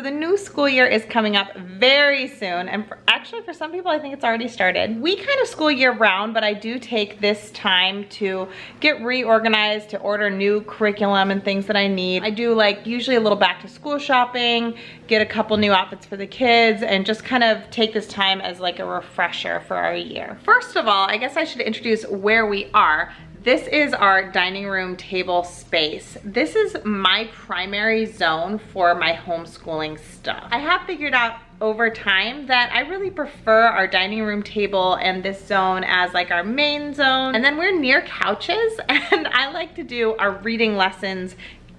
So the new school year is coming up very soon, and actually for some people I think it's already started. We kind of school year round, but I do take this time to get reorganized, to order new curriculum and things that I need. I do like usually a little back to school shopping, get a couple new outfits for the kids, and just kind of take this time as like a refresher for our year. First of all, I guess I should introduce where we are. This is our dining room table space. This is my primary zone for my homeschooling stuff. I have figured out over time that I really prefer our dining room table and this zone as like our main zone. And then we're near couches, and I like to do our reading lessons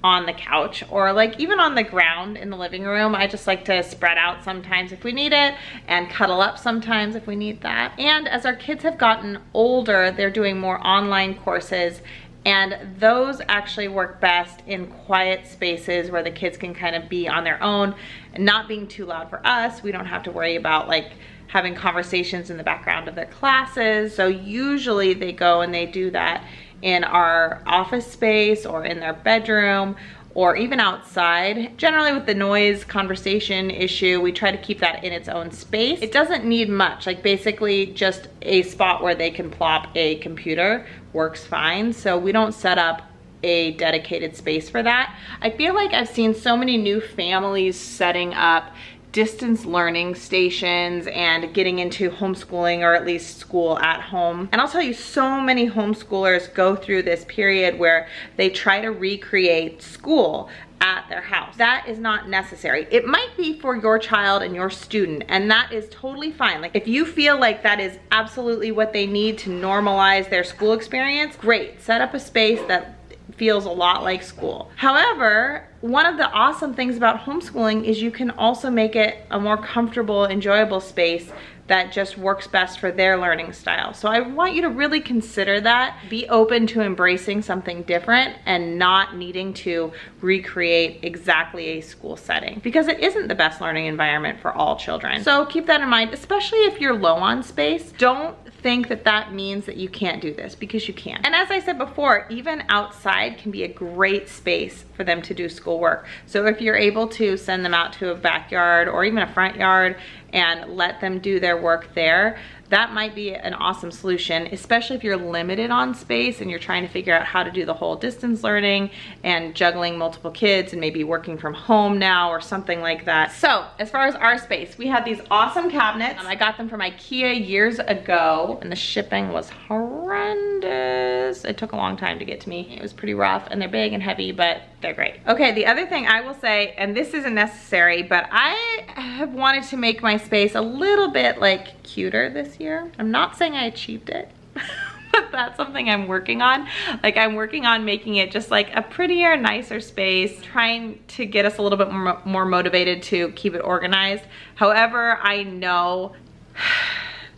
on the couch or like even on the ground in the living room. I just like to spread out sometimes if we need it and cuddle up sometimes if we need that. And as our kids have gotten older, they're doing more online courses, and those actually work best in quiet spaces where the kids can kind of be on their own and not being too loud for us. We don't have to worry about like having conversations in the background of their classes. So usually they go and they do that in our office space or in their bedroom or even outside. Generally with the noise conversation issue, we try to keep that in its own space. It doesn't need much, like basically just a spot where they can plop a computer works fine. So we don't set up a dedicated space for that. I feel like I've seen so many new families setting up distance learning stations and getting into homeschooling, or at least school at home. And I'll tell you, so many homeschoolers go through this period where they try to recreate school at their house. That is not necessary. It might be for your child and your student, and that is totally fine. Like if you feel like that is absolutely what they need to normalize their school experience, great. Set up a space that feels a lot like school. However, one of the awesome things about homeschooling is you can also make it a more comfortable, enjoyable space that just works best for their learning style. So I want you to really consider that. Be open to embracing something different and not needing to recreate exactly a school setting, because it isn't the best learning environment for all children. So keep that in mind, especially if you're low on space. Don't think that that means that you can't do this, because you can. And as I said before, even outside can be a great space for them to do schoolwork. So if you're able to send them out to a backyard or even a front yard and let them do their work there, that might be an awesome solution, especially if you're limited on space and you're trying to figure out how to do the whole distance learning and juggling multiple kids and maybe working from home now or something like that. So as far as our space, we have these awesome cabinets. I got them from IKEA years ago, and the shipping was horrendous. It took a long time to get to me. It was pretty rough, and they're big and heavy, but they're great. Okay, the other thing I will say, and this isn't necessary, but I have wanted to make my space a little bit like cuter this year. I'm not saying I achieved it, but that's something I'm working on. Like I'm working on making it just like a prettier, nicer space, trying to get us a little bit more motivated to keep it organized. However, I know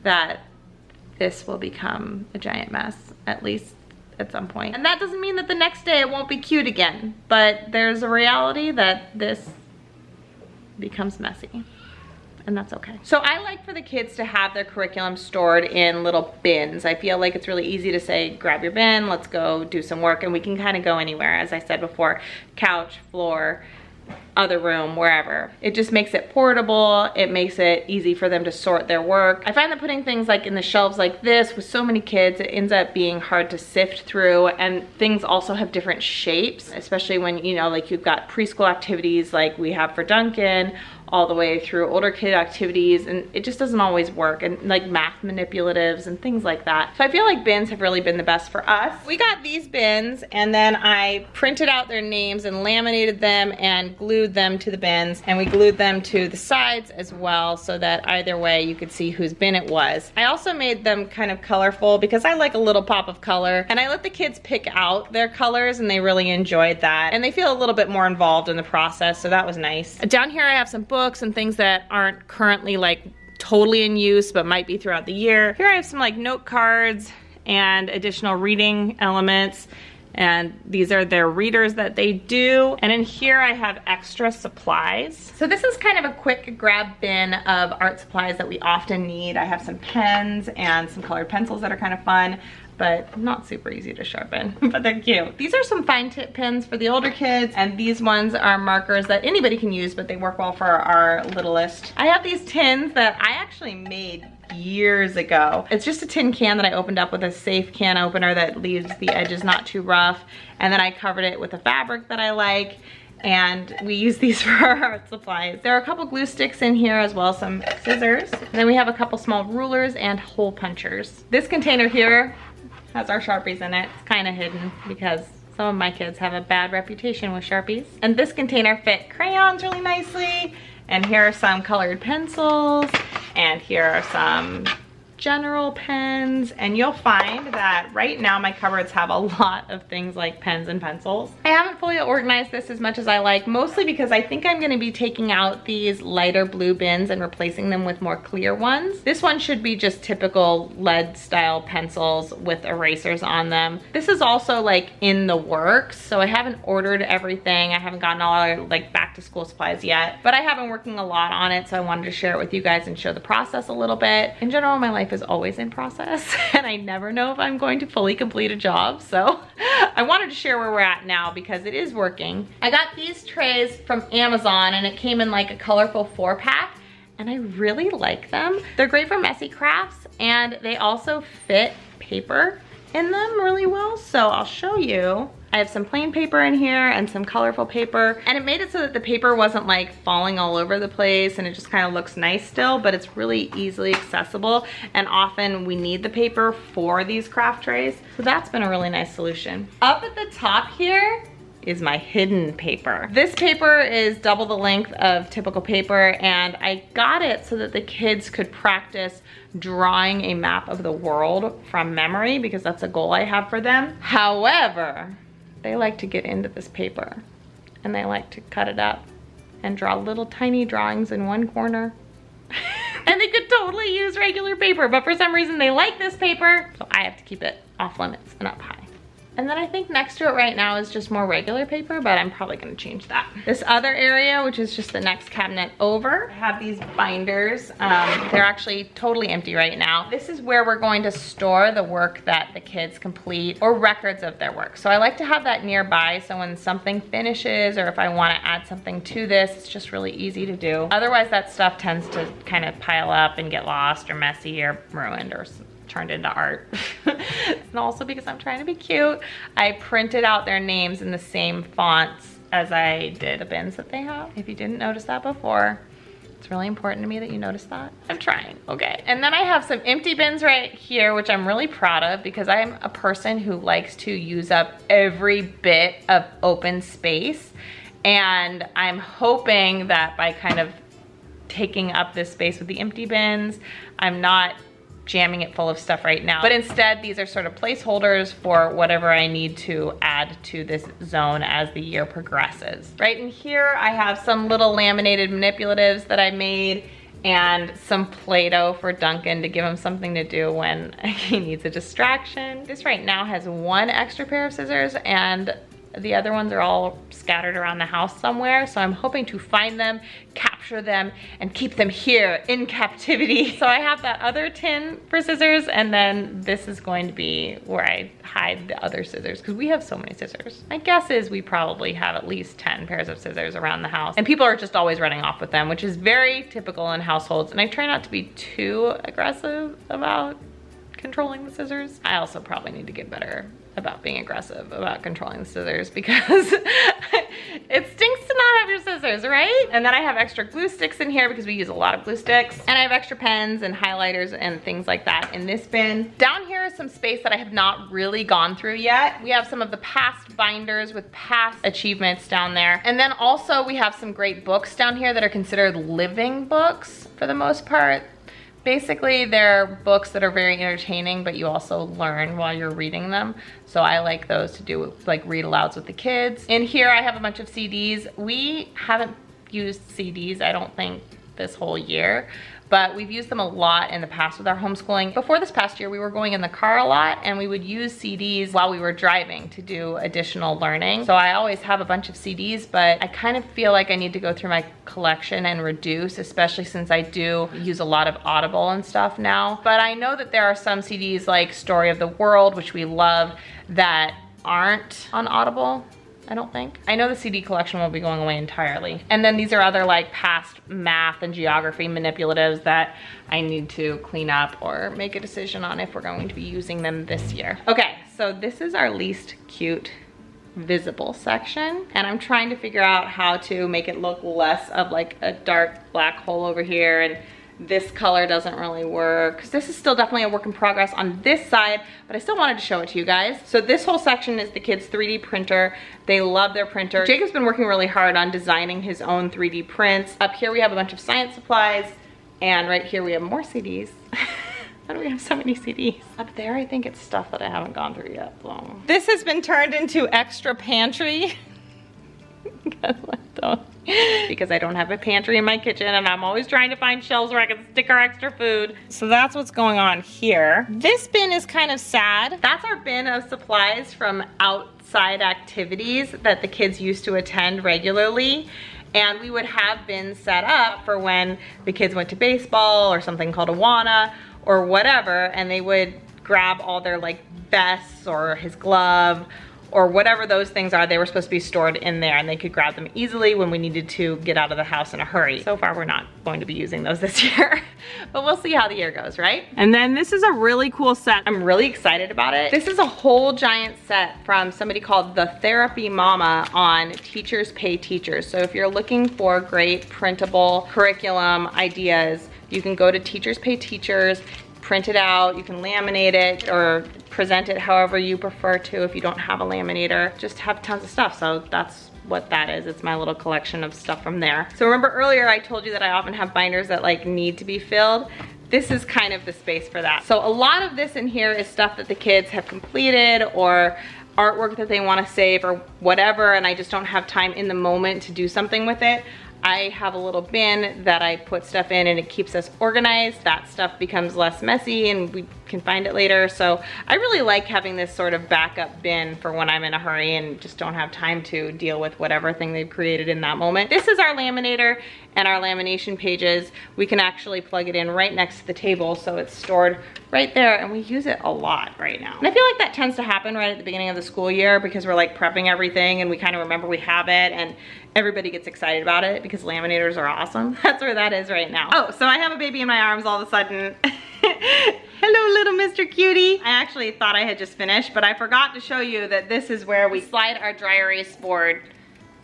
that this will become a giant mess, at least at some point. And that doesn't mean that the next day it won't be cute again, but there's a reality that this becomes messy. And that's okay. So I like for the kids to have their curriculum stored in little bins. I feel like it's really easy to say, grab your bin, let's go do some work, and we can kind of go anywhere, as I said before, couch, floor, other room, wherever. It just makes it portable. It makes it easy for them to sort their work. I find that putting things like in the shelves like this with so many kids, it ends up being hard to sift through, and things also have different shapes, especially when, you know, like you've got preschool activities like we have for Duncan, all the way through older kid activities, and it just doesn't always work, and like math manipulatives and things like that. So I feel like bins have really been the best for us. We got these bins, and then I printed out their names and laminated them and glued them to the bins, and we glued them to the sides as well, so that either way you could see whose bin it was. I also made them kind of colorful because I like a little pop of color, and I let the kids pick out their colors, and they really enjoyed that, and they feel a little bit more involved in the process, so that was nice. Down here I have some books and things that aren't currently like totally in use but might be throughout the year. Here I have some like note cards and additional reading elements, and these are their readers that they do. And in here I have extra supplies. So this is kind of a quick grab bin of art supplies that we often need. I have some pens and some colored pencils that are kind of fun. but not super easy to sharpen, but they're cute. These are some fine tip pens for the older kids, and these ones are markers that anybody can use, but they work well for our littlest. I have these tins that I actually made years ago. It's just a tin can that I opened up with a safe can opener that leaves the edges not too rough, and then I covered it with a fabric that I like, and we use these for our art supplies. There are a couple glue sticks in here as well as some scissors. And then we have a couple small rulers and hole punchers. This container here has our Sharpies in it. It's kind of hidden because some of my kids have a bad reputation with Sharpies. And this container fit crayons really nicely. And here are some colored pencils. And here are some general pens, and you'll find that right now my cupboards have a lot of things like pens and pencils. I haven't fully organized this as much as I like, mostly because I think I'm going to be taking out these lighter blue bins and replacing them with more clear ones. This one should be just typical lead style pencils with erasers on them. This is also like in the works, so I haven't ordered everything. I haven't gotten all our like back to school supplies yet, but I have been working a lot on it, so I wanted to share it with you guys and show the process a little bit. In general, my life is always in process and I never know if I'm going to fully complete a job, so I wanted to share where we're at now because it is working. I got these trays from Amazon and it came in like a colorful 4-pack, and I really like them. They're great for messy crafts, and they also fit paper in them really well, so I'll show you. I have some plain paper in here and some colorful paper, and it made it so that the paper wasn't like falling all over the place, and it just kind of looks nice still, but it's really easily accessible, and often we need the paper for these craft trays, so that's been a really nice solution. Up at the top here is my hidden paper. This paper is double the length of typical paper, and I got it so that the kids could practice drawing a map of the world from memory, because that's a goal I have for them. However, they like to get into this paper and they like to cut it up and draw little tiny drawings in one corner. And they could totally use regular paper, but for some reason they like this paper, so I have to keep it off limits and up high. And then I think next to it right now is just more regular paper, but I'm probably gonna change that. This other area, which is just the next cabinet over, I have these binders. They're actually totally empty right now. This is where we're going to store the work that the kids complete or records of their work. So I like to have that nearby, so when something finishes or if I wanna add something to this, it's just really easy to do. Otherwise that stuff tends to kind of pile up and get lost or messy or ruined or turned into art. And also because I'm trying to be cute, I printed out their names in the same fonts as I did the bins that they have. If you didn't notice that before, it's really important to me that you notice that. I'm trying, okay. And then I have some empty bins right here, which I'm really proud of because I'm a person who likes to use up every bit of open space. And I'm hoping that by kind of taking up this space with the empty bins, I'm not jamming it full of stuff right now, but instead these are sort of placeholders for whatever I need to add to this zone as the year progresses. Right in here I have some little laminated manipulatives that I made and some Play-Doh for Duncan to give him something to do when he needs a distraction. This right now has one extra pair of scissors, and the other ones are all scattered around the house somewhere, so I'm hoping to find them, capture them, and keep them here in captivity. So I have that other tin for scissors, and then this is going to be where I hide the other scissors, because we have so many scissors. My guess is we probably have at least 10 pairs of scissors around the house, and people are just always running off with them, which is very typical in households, and I try not to be too aggressive about controlling the scissors. I also probably need to get better about being aggressive about controlling the scissors, because it stinks to not have your scissors, right? And then I have extra glue sticks in here because we use a lot of glue sticks. And I have extra pens and highlighters and things like that in this bin. Down here is some space that I have not really gone through yet. We have some of the past binders with past achievements down there. And then also we have some great books down here that are considered living books for the most part. Basically, they're books that are very entertaining, but you also learn while you're reading them. So I like those to do like read alouds with the kids. In here, I have a bunch of CDs. We haven't used CDs, I don't think, this whole year, but we've used them a lot in the past with our homeschooling. Before this past year, we were going in the car a lot and we would use CDs while we were driving to do additional learning. So I always have a bunch of CDs, but I kind of feel like I need to go through my collection and reduce, especially since I do use a lot of Audible and stuff now. But I know that there are some CDs like Story of the World, which we love, that aren't on Audible. I don't think. I know the CD collection will be going away entirely. And then these are other like past math and geography manipulatives that I need to clean up or make a decision on if we're going to be using them this year. Okay, so this is our least cute visible section. And I'm trying to figure out how to make it look less of like a dark black hole over here, and this color doesn't really work. This is still definitely a work in progress on this side, but I still wanted to show it to you guys. So this whole section is the kids' 3D printer. They love their printer. Jacob's been working really hard on designing his own 3D prints. Up here we have a bunch of science supplies, and right here we have more CDs. Why do we have so many CDs? Up there I think it's stuff that I haven't gone through yet. So. This has been turned into extra pantry. Because I don't have a pantry in my kitchen and I'm always trying to find shelves where I can stick our extra food. So that's what's going on here. This bin is kind of sad. That's our bin of supplies from outside activities that the kids used to attend regularly. And we would have bins set up for when the kids went to baseball or something called Awana or whatever, and they would grab all their like vests or his glove or whatever those things are. They were supposed to be stored in there and they could grab them easily when we needed to get out of the house in a hurry. So far, we're not going to be using those this year, but we'll see how the year goes, right? And then this is a really cool set. I'm really excited about it. This is a whole giant set from somebody called The Therapy Mama on Teachers Pay Teachers. So if you're looking for great printable curriculum ideas, you can go to Teachers Pay Teachers, print it out, you can laminate it or present it however you prefer to. If you don't have a laminator, just have tons of stuff. So that's what that is. It's my little collection of stuff from there. So remember earlier I told you that I often have binders that like need to be filled. This is kind of the space for that. So a lot of this in here is stuff that the kids have completed or artwork that they want to save or whatever, and I just don't have time in the moment to do something with it. I have a little bin that I put stuff in and it keeps us organized. That stuff becomes less messy and we can find it later. So I really like having this sort of backup bin for when I'm in a hurry and just don't have time to deal with whatever thing they've created in that moment. This is our laminator and our lamination pages. We can actually plug it in right next to the table so it's stored right there, and we use it a lot right now. And I feel like that tends to happen right at the beginning of the school year because we're like prepping everything and we kind of remember we have it and everybody gets excited about it because laminators are awesome. That's where that is right now. Oh, so I have a baby in my arms all of a sudden. Hello, little Mr. Cutie. I actually thought I had just finished, but I forgot to show you that this is where we slide our dry erase board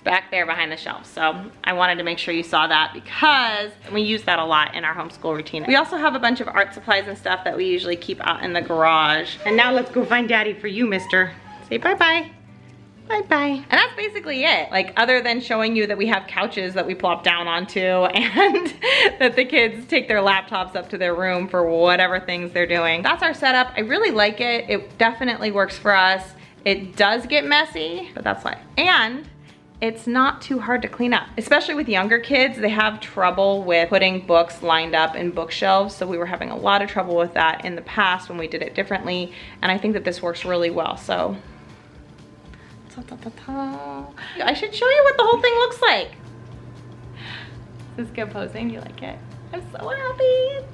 back there behind the shelf. So I wanted to make sure you saw that because we use that a lot in our homeschool routine. We also have a bunch of art supplies and stuff that we usually keep out in the garage. And now let's go find Daddy for you, mister. Say bye-bye. Bye-bye. And that's basically it. Like, other than showing you that we have couches that we plop down onto and that the kids take their laptops up to their room for whatever things they're doing. That's our setup. I really like it. It definitely works for us. It does get messy, but that's life. And it's not too hard to clean up. Especially with younger kids, they have trouble with putting books lined up in bookshelves. So we were having a lot of trouble with that in the past when we did it differently. And I think that this works really well. So I should show you what the whole thing looks like. This is good posing. You like it? I'm so happy.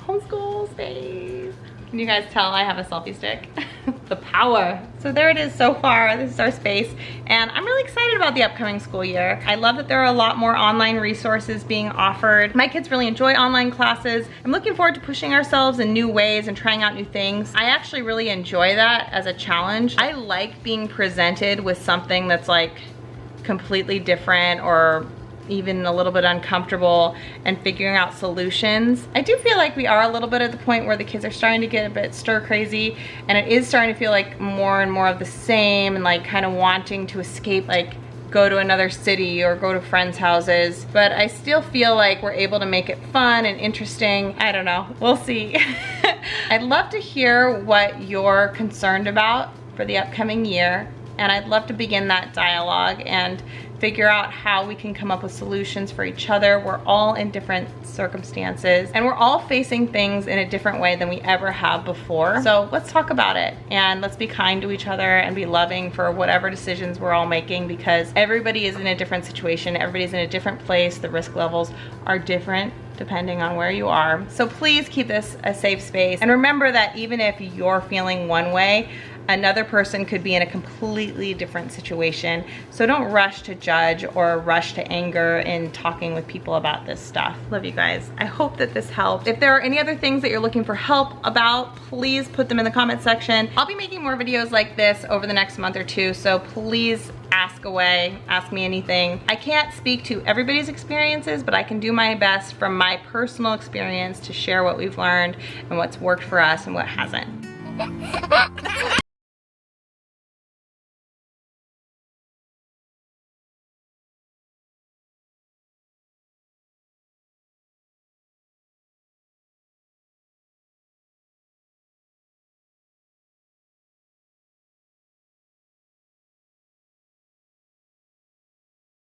Homeschool space. Can you guys tell I have a selfie stick? The power. So there it is so far. This is our space. And I'm really excited about the upcoming school year. I love that there are a lot more online resources being offered. My kids really enjoy online classes. I'm looking forward to pushing ourselves in new ways and trying out new things. I actually really enjoy that as a challenge. I like being presented with something that's like completely different or even a little bit uncomfortable and figuring out solutions. I do feel like we are a little bit at the point where the kids are starting to get a bit stir crazy, and it is starting to feel like more and more of the same and like kind of wanting to escape, like go to another city or go to friends' houses. But I still feel like we're able to make it fun and interesting. I don't know, we'll see. I'd love to hear what you're concerned about for the upcoming year. And I'd love to begin that dialogue and figure out how we can come up with solutions for each other. We're all in different circumstances and we're all facing things in a different way than we ever have before. So let's talk about it and let's be kind to each other and be loving for whatever decisions we're all making, because everybody is in a different situation. Everybody's in a different place. The risk levels are different depending on where you are. So please keep this a safe space. And remember that even if you're feeling one way, another person could be in a completely different situation. So don't rush to judge or rush to anger in talking with people about this stuff. Love you guys. I hope that this helps. If there are any other things that you're looking for help about, please put them in the comment section. I'll be making more videos like this over the next month or two, so please ask away, ask me anything. I can't speak to everybody's experiences, but I can do my best from my personal experience to share what we've learned and what's worked for us and what hasn't.